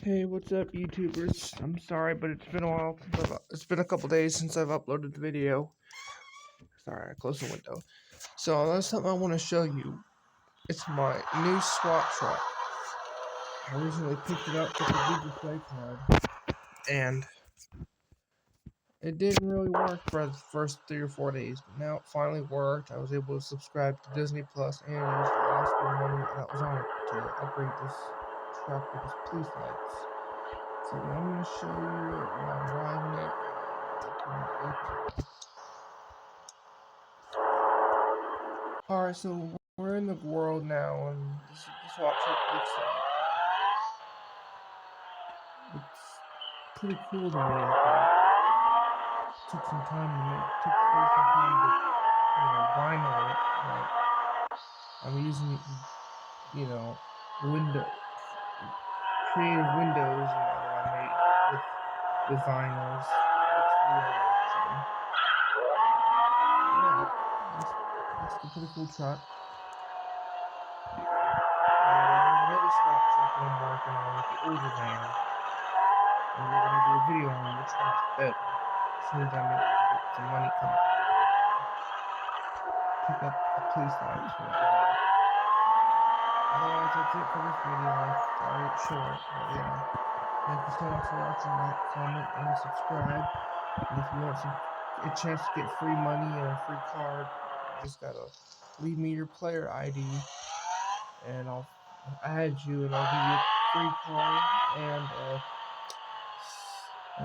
Hey, what's up, YouTubers? I'm sorry, but it's been a while. It's been a couple days since I've uploaded the video. Sorry, I closed the window. So that's something I want to show you. It's my new SWAT truck. I recently picked it up with the Google Play card, and it didn't really work for the first 3 or 4 days. But now it finally worked. I was able to subscribe to Disney Plus and use the last bit of money that was on it to upgrade this truck with its police lights. So I'm going to show you it when I'm driving it. Alright, so we're in the world now, and this is what truck looks like. It's pretty cool to me, I think. It took some time to make, vinyl it. Like, I'm using, window, creative windows, that I made with vinyls. It's real, actually. Yeah, that's a pretty cool truck. Another SWAT truck that I'm working on with the older van, and we're gonna do a video on which one's better. As soon as I get some money coming, pick up the police lights for it. Otherwise, that's it for this video. Sorry it's short, but yeah. Thank you so much for watching. Like, comment, and subscribe. And if you want a chance to get free money and a free card, you just gotta leave me your player ID, and I'll add you, and I'll give you a free card, and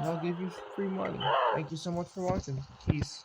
I'll give you free money. Thank you so much for watching. Peace.